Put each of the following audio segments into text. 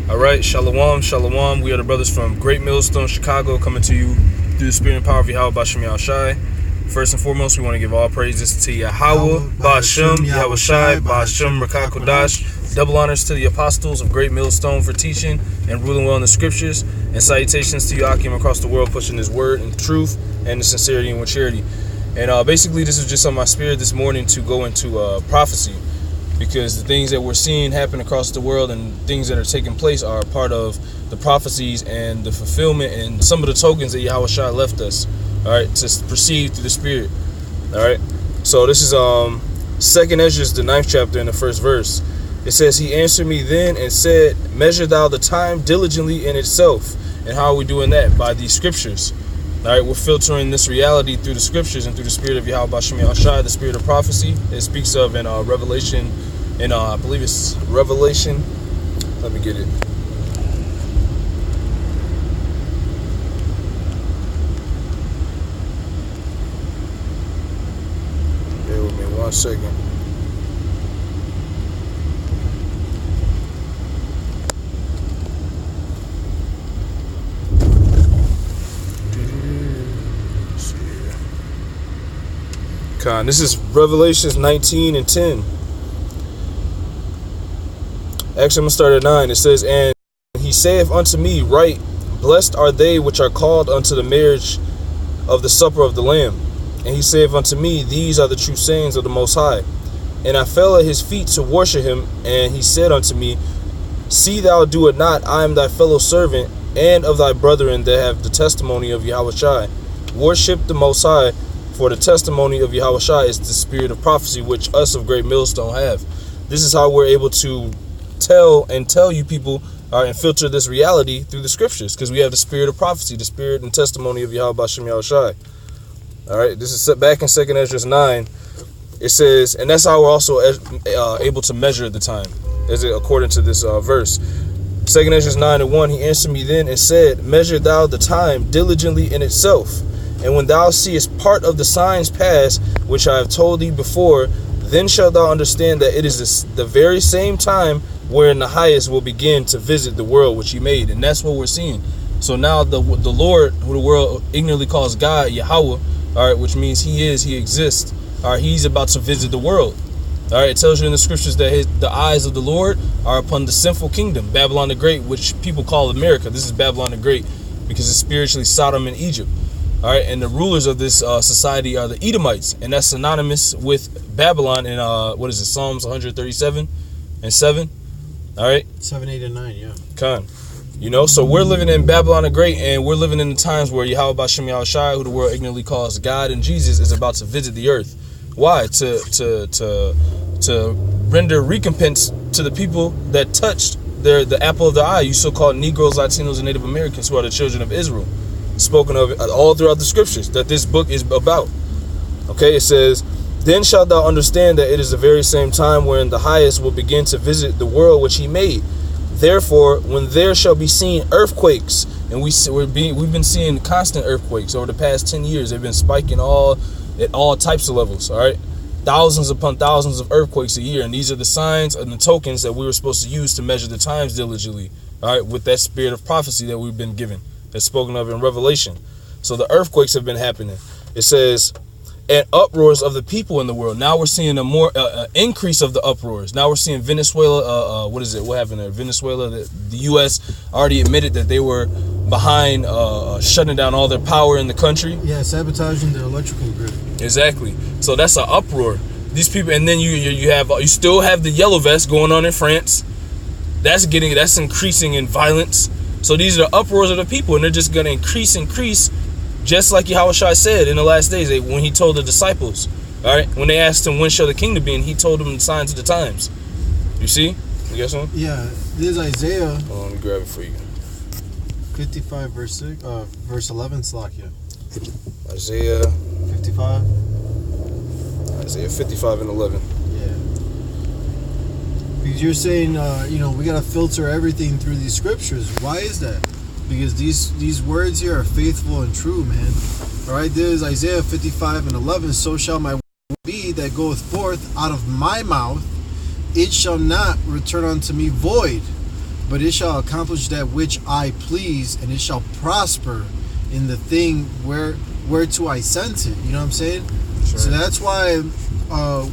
All right, Shalom, Shalom. We are the brothers from Great Millstone, Chicago, coming to you through the spirit and power of Yahweh Bashem Yahushai. First and foremost, we want to give all praises to Yahweh, Bashem, Yahushai, Bashem, Rakah Kodash. Double honors to the apostles of Great Millstone for teaching and ruling well in the scriptures. And salutations to Yakim across the world, pushing his word in truth and in sincerity and with charity. And basically, this is just on my spirit this morning to go into prophecy. Because the things that we're seeing happen across the world and things that are taking place are part of the prophecies and the fulfillment and some of the tokens that Yahushua left us, all right, to perceive through the Spirit, all right. So this is 2nd Ezra, the 9th chapter, in the 1st verse. It says, "He answered me then and said, Measure thou the time diligently in itself." And how are we doing that? By these scriptures. All right, we're filtering this reality through the scriptures and through the spirit of Yahweh Bashem Yahushai, the spirit of prophecy. It speaks of in Revelation, I believe it's Revelation. Let me get it. Bear with me 1 second. This is Revelations 19 and 10. Actually, I'm going to start at 9. It says, "And he saith unto me, Right, blessed are they which are called unto the marriage of the supper of the Lamb. And he saith unto me, These are the true sayings of the Most High. And I fell at his feet to worship him. And he said unto me, See thou do it not. I am thy fellow servant, and of thy brethren that have the testimony of Yahushai. Worship the Most High, for the testimony of Yahushai is the spirit of prophecy, which us of Great Millstone have." This is how we're able to tell you people and filter this reality through the scriptures, because we have the spirit of prophecy, the spirit and testimony of Yahweh Bashem Yahushai. All right, this is set back in 2nd Ezra 9. It says, and that's how we're also able to measure the time, as it according to this verse. 2nd Ezra 9 and 1. "He answered me then and said, Measure thou the time diligently in itself. And when thou seest part of the signs pass, which I have told thee before, then shalt thou understand that it is the very same time wherein the highest will begin to visit the world which he made." And that's what we're seeing. So now the Lord, who the world ignorantly calls God, Yahweh, all right, which means he exists, all right, he's about to visit the world. All right, it tells you in the scriptures that the eyes of the Lord are upon the sinful kingdom, Babylon the Great, which people call America. This is Babylon the Great because it's spiritually Sodom and Egypt. All right, and the rulers of this society are the Edomites, and that's synonymous with Babylon in what is it, Psalms 137 and 7. All right, 7, 8, and 9. Yeah. So we're living in Babylon the Great, and we're living in the times where Yahweh Bashem Yahushai, who the world ignorantly calls God and Jesus, is about to visit the earth. Why? To render recompense to the people that touched the apple of the eye, you so-called Negroes, Latinos, and Native Americans, who are the children of Israel. Spoken of all throughout the scriptures that this book is about. Okay, it says, "Then shalt thou understand that it is the very same time wherein the highest will begin to visit the world which he made. Therefore, when there shall be seen earthquakes," and we've been seeing constant earthquakes over the past 10 years. They've been spiking at all types of levels. All right, thousands upon thousands of earthquakes a year, and these are the signs and the tokens that we were supposed to use to measure the times diligently. All right, with that spirit of prophecy that we've been given. That's spoken of in Revelation. So the earthquakes have been happening. It says, "And uproars of the people in the world." Now we're seeing a more increase of the uproars. Now we're seeing Venezuela. What is it? What happened there? Venezuela. The U.S. already admitted that they were behind shutting down all their power in the country. Yeah, sabotaging the electrical grid. Exactly. So that's an uproar. These people, and then you still have the yellow vest going on in France. That's increasing in violence. So these are the uproars of the people, and they're just going to increase, just like Yahushua said in the last days when he told the disciples, all right, when they asked him, when shall the kingdom be, and he told them the signs of the times. You see? You got something? Yeah, this is Isaiah. Oh, let me grab it for you. 55 verse 11, Slakia. Isaiah 55. Isaiah 55 and 11. Yeah. Because you're saying, we got to filter everything through these scriptures. Why is that? Because these words here are faithful and true, man. All right, there is Isaiah 55 and 11. "So shall my word be that goeth forth out of my mouth. It shall not return unto me void, but it shall accomplish that which I please, and it shall prosper in the thing whereto I sent it. You know what I'm saying? Sure. So that's why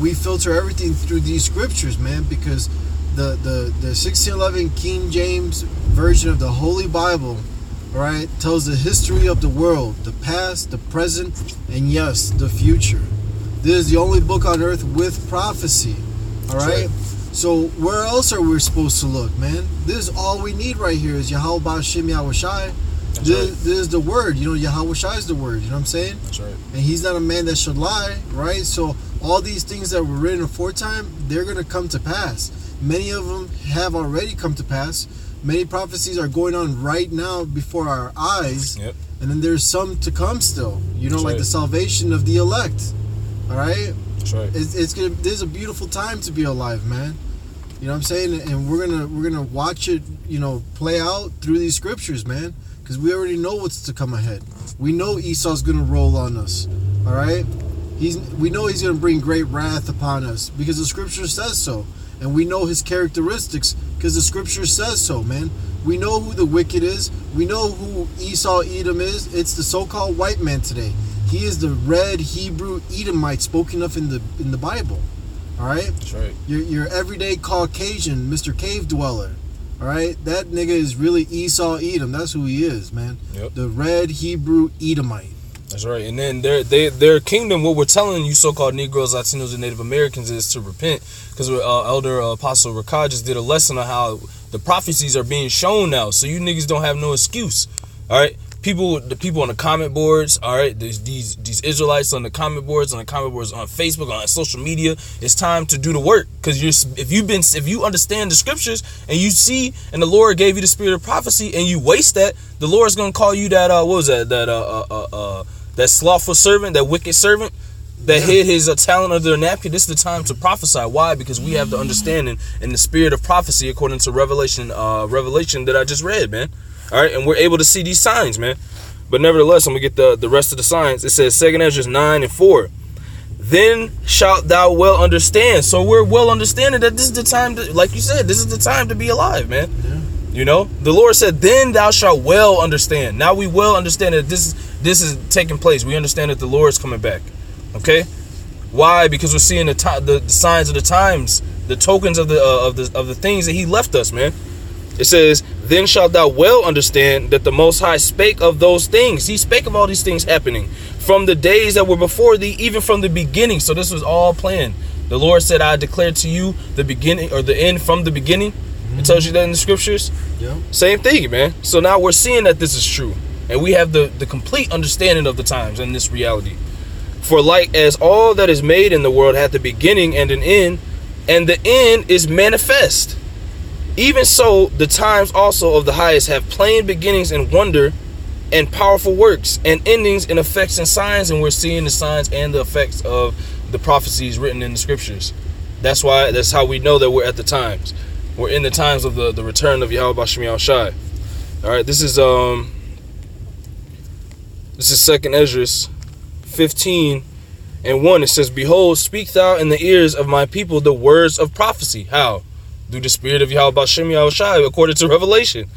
we filter everything through these scriptures, man, because the 1611 King James version of the Holy Bible, all right, tells the history of the world, the past, the present, and yes, the future. This is the only book on earth with prophecy, all right? So where else are we supposed to look, man? This is all we need right here is Yahweh Ba'Shem Yahweh Shai. This is the word, you know, Yahweh Shai is the word, you know what I'm saying? That's right. And he's not a man that should lie, right? So all these things that were written aforetime, they're going to come to pass. Many of them have already come to pass. Many prophecies are going on right now before our eyes. Yep. And then there's some to come still. You know, That's like right. the salvation of the elect. All right? That's right. It's gonna. There's a beautiful time to be alive, man. You know what I'm saying? And we're gonna watch it, you know, play out through these scriptures, man. Because we already know what's to come ahead. We know Esau's gonna roll on us. All right? We know he's gonna bring great wrath upon us because the scripture says so. And we know his characteristics because the scripture says so, man. We know who the wicked is. We know who Esau Edom is. It's the so-called white man today. He is the red Hebrew Edomite spoken of in the Bible. All right? That's right. Your everyday Caucasian, Mr. Cave Dweller. All right? That nigga is really Esau Edom. That's who he is, man. Yep. The red Hebrew Edomite. That's right. And then their kingdom, what we're telling you so-called Negroes, Latinos, and Native Americans is to repent. Because Elder Apostle Rakah just did a lesson on how the prophecies are being shown now. So you niggas don't have no excuse. All right? The people on the comment boards, all right? These Israelites on the comment boards, on Facebook, on social media. It's time to do the work. Because if you understand the scriptures and you see, and the Lord gave you the spirit of prophecy and you waste that, the Lord's going to call you that, what was that? That slothful servant, that wicked servant that hid his talent under their napkin. This is the time to prophesy. Why? Because we have the understanding and the spirit of prophecy according to Revelation that I just read, man. All right, and we're able to see these signs, man. But nevertheless, I'm going to get the rest of the signs. It says 2 Ezra 9:4. Then shalt thou well understand. So we're well understanding that this is the time to, like you said, this is the time to be alive, man. Yeah. You know, the Lord said, then thou shalt well understand. Now we well understand that this is taking place. We understand that the Lord is coming back. Okay? Why? Because we're seeing the signs of the times, the tokens of the things that he left us, man. It says, then shalt thou well understand that the Most High spake of those things. He spake of all these things happening from the days that were before thee, even from the beginning. So this was all planned. The Lord said, I declared to you the beginning or the end from the beginning. It tells you that in the scriptures. Yeah. Same thing, man. So now we're seeing that this is true. And we have the complete understanding of the times and this reality. For like as all that is made in the world hath a beginning and an end, and the end is manifest. Even so, the times also of the highest have plain beginnings and wonder and powerful works, and endings and effects and signs, and we're seeing the signs and the effects of the prophecies written in the scriptures. That's how we know that we're at the times. We're in the times of the return of Yahweh Ba'Shem Yahweh Shai. All right, this is 2 Ezra 15:1. It says, behold, speak thou in the ears of my people the words of prophecy. How? Through the spirit of Yahweh Ba'Shem Yahweh Shai, according to Revelation.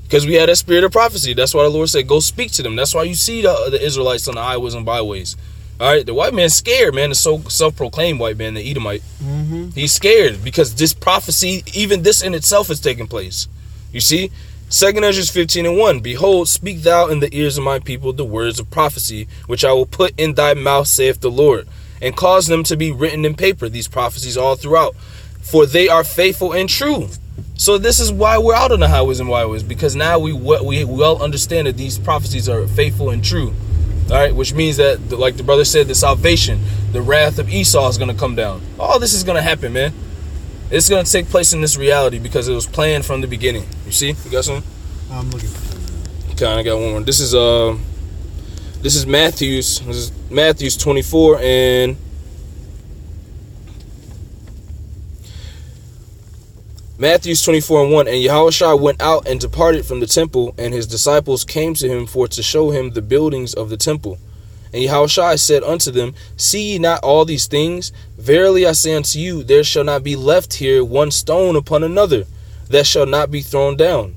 Because we had that spirit of prophecy. That's why the Lord said, go speak to them. That's why you see the Israelites on the highways and byways. All right, the white man's scared, man. The self-proclaimed white man, the Edomite. Mm-hmm. He's scared because this prophecy, even this in itself, is taking place. You see? 2 Ezra 15:1. Behold, speak thou in the ears of my people the words of prophecy, which I will put in thy mouth, saith the Lord, and cause them to be written in paper, these prophecies all throughout. For they are faithful and true. So this is why we're out on the highways and byways, because now we well understand that these prophecies are faithful and true. All right, which means that, like the brother said, the salvation, the wrath of Esau is going to come down. All this is going to happen, man. It's going to take place in this reality because it was planned from the beginning. You see? You got something? I'm looking for it. Okay, I got one more. This is Matthews. This is Matthews 24 and Matthews 24:1. And Yahushua went out and departed from the temple, and his disciples came to him for to show him the buildings of the temple. And Yahushua said unto them, see ye not all these things? Verily I say unto you, there shall not be left here one stone upon another, that shall not be thrown down.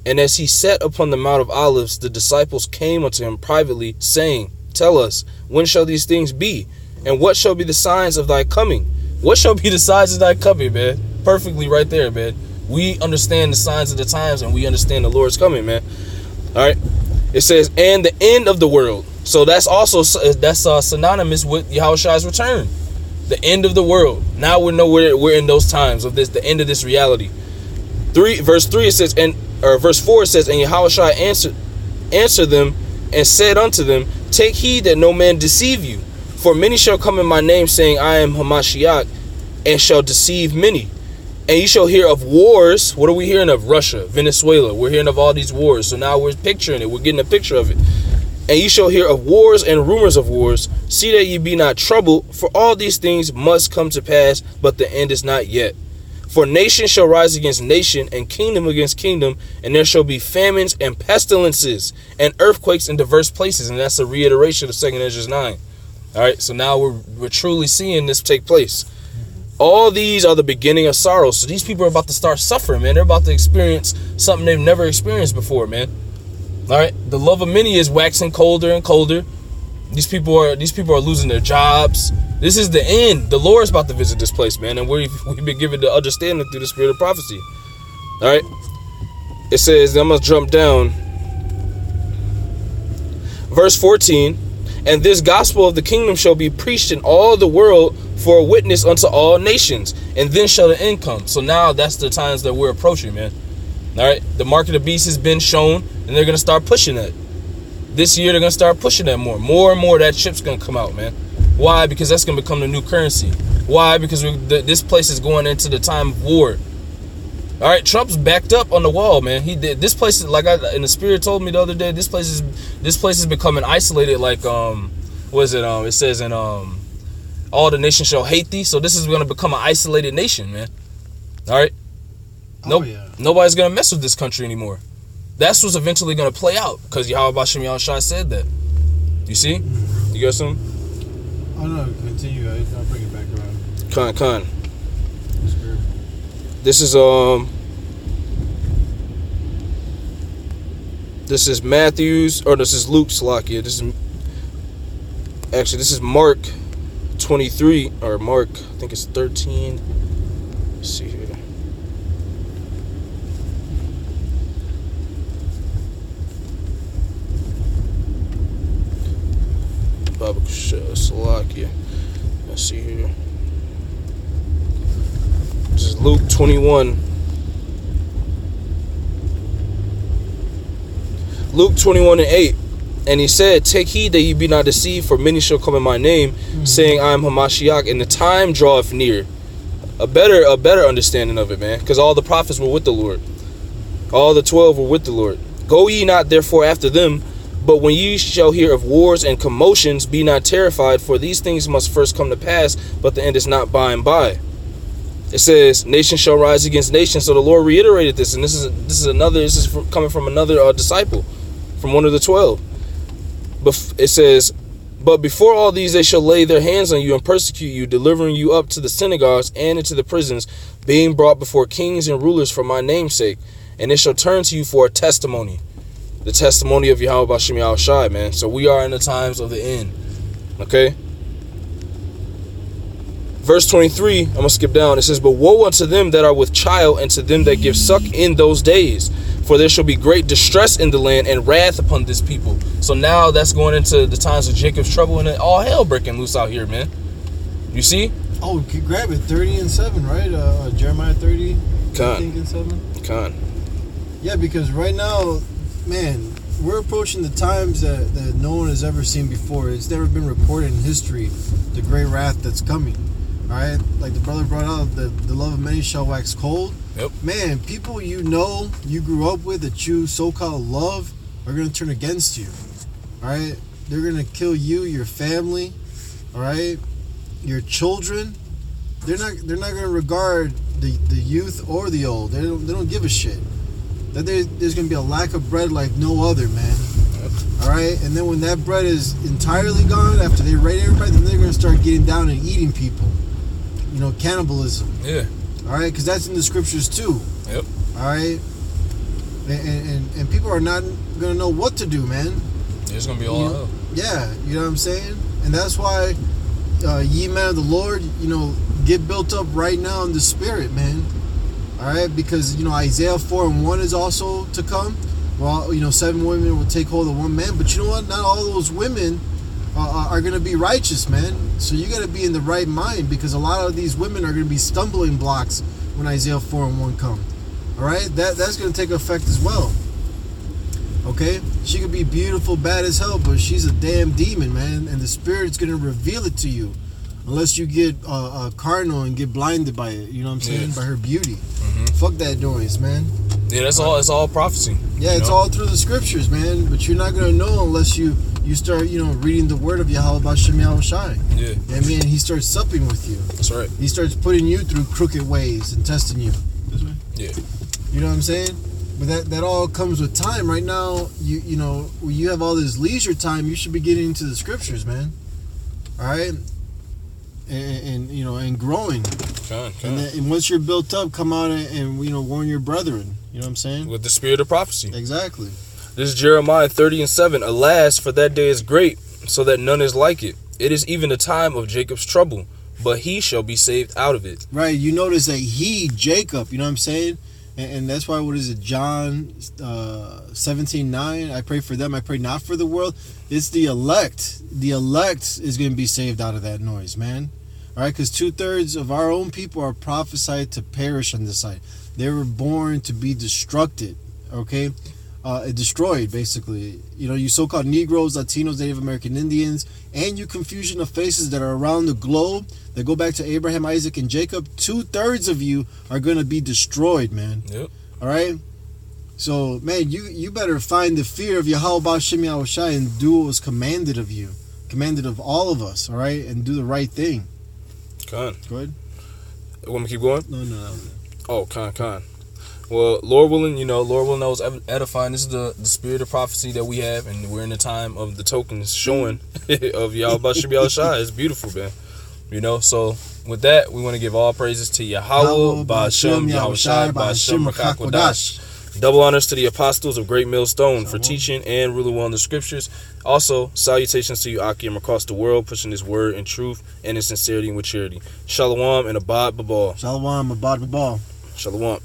And as he sat upon the Mount of Olives, the disciples came unto him privately, saying, Tell us, when shall these things be? And what shall be the signs of thy coming? What shall be the signs of thy coming, man? Perfectly right there, man. We understand the signs of the times, and we understand the Lord's coming, man. All right. It says, and the end of the world. So that's also synonymous with Yahushua's return. The end of the world. Now we know we're in those times of this, the end of this reality. Verse 4 it says, and Yahushua answered them and said unto them, Take heed that no man deceive you. For many shall come in my name, saying, I am Hamashiach, and shall deceive many. And you shall hear of wars. What are we hearing of? Russia, Venezuela. We're hearing of all these wars. So now we're picturing it. We're getting a picture of it. And you shall hear of wars and rumors of wars. See that ye be not troubled, for all these things must come to pass, but the end is not yet. For nation shall rise against nation, and kingdom against kingdom, and there shall be famines and pestilences and earthquakes in diverse places. And that's a reiteration of 2 Esdras 9. All right, so now we're truly seeing this take place. All these are the beginning of sorrow. So these people are about to start suffering, man. They're about to experience something they've never experienced before, man. All right, the love of many is waxing colder and colder. These people are losing their jobs. This is the end. The Lord is about to visit this place, man, and we've been given the understanding through the spirit of prophecy. All right, it says, I'm gonna jump down. Verse 14, and this gospel of the kingdom shall be preached in all the world for a witness unto all nations, and then shall the end come. So now that's the times that we're approaching, man. All right, the mark of the beast has been shown, and they're gonna start pushing that. This year they're gonna start pushing that more and more. That chip's gonna come out, man. Why? Because that's gonna become the new currency. Why? Because this place is going into the time of war. All right, Trump's backed up on the wall, man. He did. This place is like and the spirit told me the other day. This place is becoming isolated. Like what is it? It says in all the nations shall hate thee. So this is gonna become an isolated nation, man. All right. Nobody's gonna mess with this country anymore. That's what's eventually gonna play out because Yahushua said that. You see? You got some? Oh no, continue. I'll bring it back around. Khan. This is Matthew's, or this is Luke's Salakia. This is Mark 23, or Mark, I think it's 13. Let's see here. Salakia. Let's see here. This is Luke 21. Luke 21 and 8. And he said, Take heed that ye be not deceived, for many shall come in my name, saying, I am Hamashiach, and the time draweth near. A better understanding of it, man. Because all the prophets were with the Lord. All the 12 were with the Lord. Go ye not therefore after them, but when ye shall hear of wars and commotions, be not terrified, for these things must first come to pass, but the end is not by and by. It says, nation shall rise against nation. So the Lord reiterated this, and this is coming from another disciple, from one of the 12. But it says, but before all these they shall lay their hands on you and persecute you, delivering you up to the synagogues and into the prisons, being brought before kings and rulers for my name's sake, and it shall turn to you for a testimony. The testimony of Yahweh Bashem Yahushai, man. So we are in the times of the end. Okay? Verse 23, I'm going to skip down. It says, but woe unto them that are with child, and to them that give suck in those days. For there shall be great distress in the land, and wrath upon this people. So now that's going into the times of Jacob's trouble, and all hell breaking loose out here, man. You see? Oh, grab it. 30 and 7, right? Jeremiah 30, I think, and 7. Yeah, because right now, man, we're approaching the times that no one has ever seen before. It's never been reported in history, the great wrath that's coming. All right? Like the brother brought out, the love of many shall wax cold. Yep. Man, people you know, you grew up with, that you so-called love, are going to turn against you. All right? They're going to kill you, your family, all right? Your children. They're not going to regard the youth or the old. They don't give a shit. That there's going to be a lack of bread like no other, man. All right? And then when that bread is entirely gone, after they raid everybody, then they're going to start getting down and eating people. You know, cannibalism. Yeah. All right? Because that's in the scriptures too. Yep. All right, and people are not gonna know what to do, man. It's gonna be all hell. Yeah, you know what I'm saying, and that's why ye men of the Lord, get built up right now in the spirit, man. All right, because Isaiah 4:1 is also to come. Well, 7 women will take hold of one man, but you know what? Not all those women are going to be righteous, man. So you got to be in the right mind, because a lot of these women are going to be stumbling blocks when Isaiah 4:1 come. All right, that's going to take effect as well. Okay, she could be beautiful, bad as hell, but she's a damn demon, man, and the Spirit's going to reveal it to you, unless you get carnal and get blinded by it. You know what I'm saying? By her beauty. Mm-hmm. Fuck that noise, man. Yeah, that's all. It's all prophecy. Yeah, it's all through the scriptures, man. But you're not gonna know unless you start, reading the word of Yahweh Bashem Yahushai. Yeah. And he starts supping with you. That's right. He starts putting you through crooked ways and testing you. This way. Yeah. You know what I'm saying? But that all comes with time. Right now, you have all this leisure time. You should be getting into the scriptures, man. All right. And growing. And once you're built up, come out and warn your brethren. You know what I'm saying? With the spirit of prophecy. Exactly. This is Jeremiah 30:7. Alas, for that day is great, so that none is like it. It is even the time of Jacob's trouble, but he shall be saved out of it. Right. You notice that Jacob, you know what I'm saying? And that's why, what is it? John 17:9. I pray for them. I pray not for the world. It's the elect. The elect is going to be saved out of that noise, man. All right, because 2/3 of our own people are prophesied to perish on this side. They were born to be destructed, okay? Destroyed, basically. You so-called Negroes, Latinos, Native American Indians, and you confusion of faces that are around the globe that go back to Abraham, Isaac, and Jacob. 2/3 of you are going to be destroyed, man. Yep. All right? So, man, you better find the fear of Yahweh Bashem Yahushai and do what was commanded of you. Commanded of all of us, all right? And do the right thing. Con. Go ahead. Want me to keep going? No, that was it. Oh, con. Well, Lord willing, Lord willing knows edifying. This is the spirit of prophecy that we have, and we're in the time of the tokens showing of Yahweh Bashem Yahushai. It's beautiful, man. So with that, we want to give all praises to Yahweh Bashem Yahushai Bashem Rakakwadash. Double honors to the apostles of Great Millstone for teaching and ruling well in the scriptures. Also, salutations to you, Akim, across the world, pushing this word in truth and in sincerity and with charity. Shalom and Abad Babal. Shalom, Abad Babal. Shalom.